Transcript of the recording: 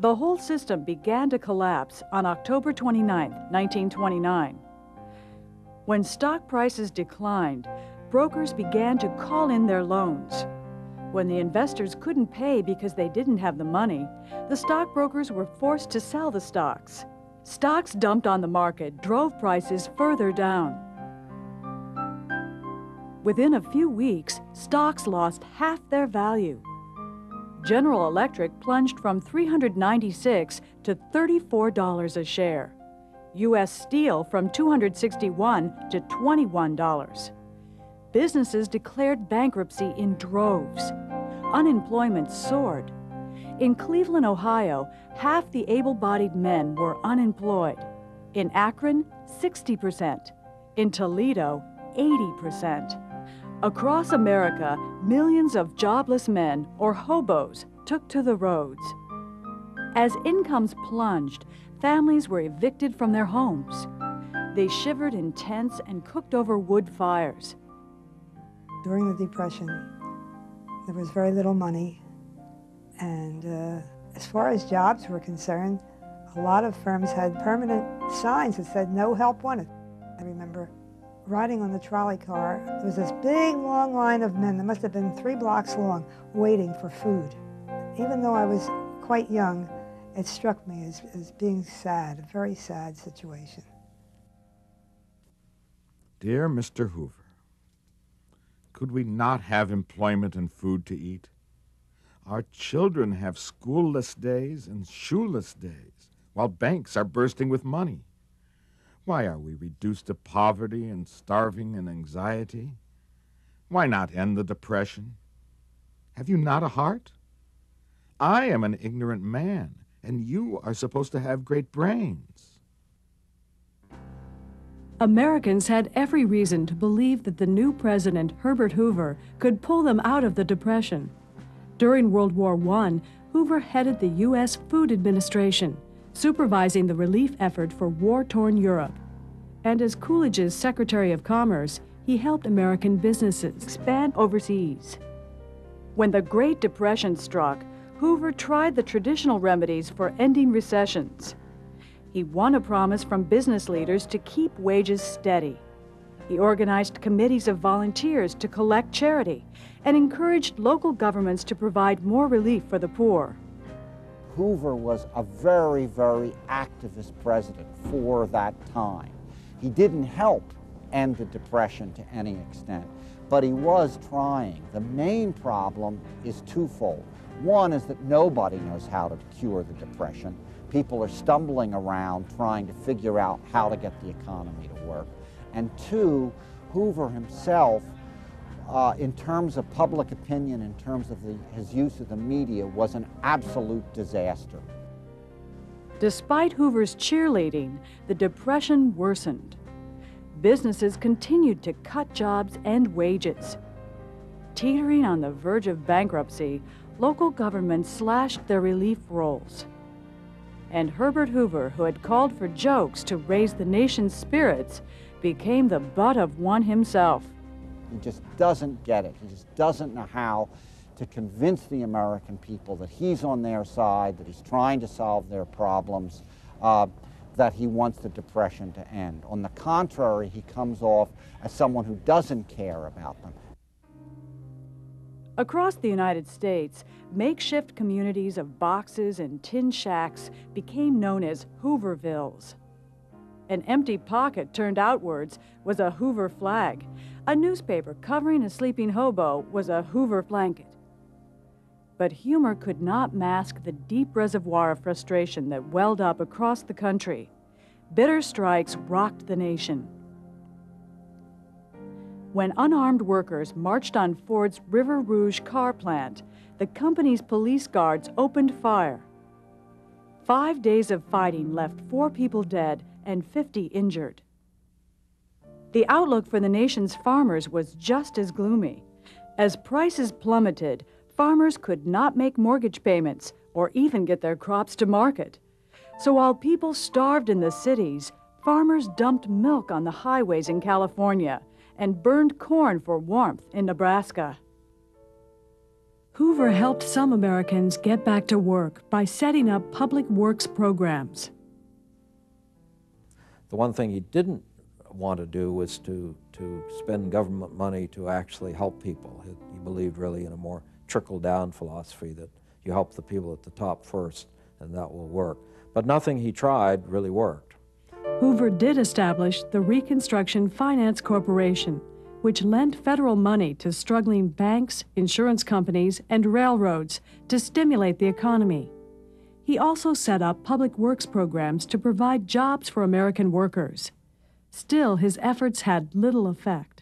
The whole system began to collapse on October 29, 1929. When stock prices declined, brokers began to call in their loans. When the investors couldn't pay because they didn't have the money, the stockbrokers were forced to sell the stocks. Stocks dumped on the market drove prices further down. Within a few weeks, stocks lost half their value. General Electric plunged from $396 to $34 a share. U.S. Steel from $261 to $21. Businesses declared bankruptcy in droves. Unemployment soared. In Cleveland, Ohio, half the able-bodied men were unemployed. In Akron, 60%. In Toledo, 80%. Across America, millions of jobless men, or hobos, took to the roads. As incomes plunged, families were evicted from their homes. They shivered in tents and cooked over wood fires. During the Depression, there was very little money, and as far as jobs were concerned, a lot of firms had permanent signs that said no help wanted. I remember riding on the trolley car. There was this big long line of men that must have been 3 blocks long, waiting for food. Even though I was quite young, it struck me as being sad, a very sad situation. Dear Mr. Hoover, could we not have employment and food to eat? Our children have schoolless days and shoeless days, while banks are bursting with money. Why are we reduced to poverty and starving and anxiety? Why not end the depression? Have you not a heart? I am an ignorant man, and you are supposed to have great brains. Americans had every reason to believe that the new president, Herbert Hoover, could pull them out of the Depression. During World War I, Hoover headed the U.S. Food Administration, supervising the relief effort for war-torn Europe. And as Coolidge's Secretary of Commerce, he helped American businesses expand overseas. When the Great Depression struck, Hoover tried the traditional remedies for ending recessions. He won a promise from business leaders to keep wages steady. He organized committees of volunteers to collect charity and encouraged local governments to provide more relief for the poor. Hoover was a very, very activist president for that time. He didn't help end the Depression to any extent, but he was trying. The main problem is twofold. One is that nobody knows how to cure the Depression. People are stumbling around trying to figure out how to get the economy to work. And two, Hoover himself, in terms of public opinion, in terms of his use of the media, was an absolute disaster. Despite Hoover's cheerleading, the Depression worsened. Businesses continued to cut jobs and wages. Teetering on the verge of bankruptcy, local governments slashed their relief rolls. And Herbert Hoover, who had called for jokes to raise the nation's spirits, became the butt of one himself. He just doesn't get it. He just doesn't know how to convince the American people that he's on their side, that he's trying to solve their problems, that he wants the Depression to end. On the contrary, he comes off as someone who doesn't care about them. Across the United States, makeshift communities of boxes and tin shacks became known as Hoovervilles. An empty pocket turned outwards was a Hoover flag. A newspaper covering a sleeping hobo was a Hoover blanket. But humor could not mask the deep reservoir of frustration that welled up across the country. Bitter strikes rocked the nation. When unarmed workers marched on Ford's River Rouge car plant, the company's police guards opened fire. 5 days of fighting left 4 people dead and 50 injured. The outlook for the nation's farmers was just as gloomy. As prices plummeted, farmers could not make mortgage payments or even get their crops to market. So while people starved in the cities, farmers dumped milk on the highways in California and burned corn for warmth in Nebraska. Hoover helped some Americans get back to work by setting up public works programs. The one thing he didn't want to do was to spend government money to actually help people. He believed really in a more trickle-down philosophy that you help the people at the top first and that will work. But nothing he tried really worked. Hoover did establish the Reconstruction Finance Corporation, which lent federal money to struggling banks, insurance companies, and railroads to stimulate the economy. He also set up public works programs to provide jobs for American workers. Still, his efforts had little effect.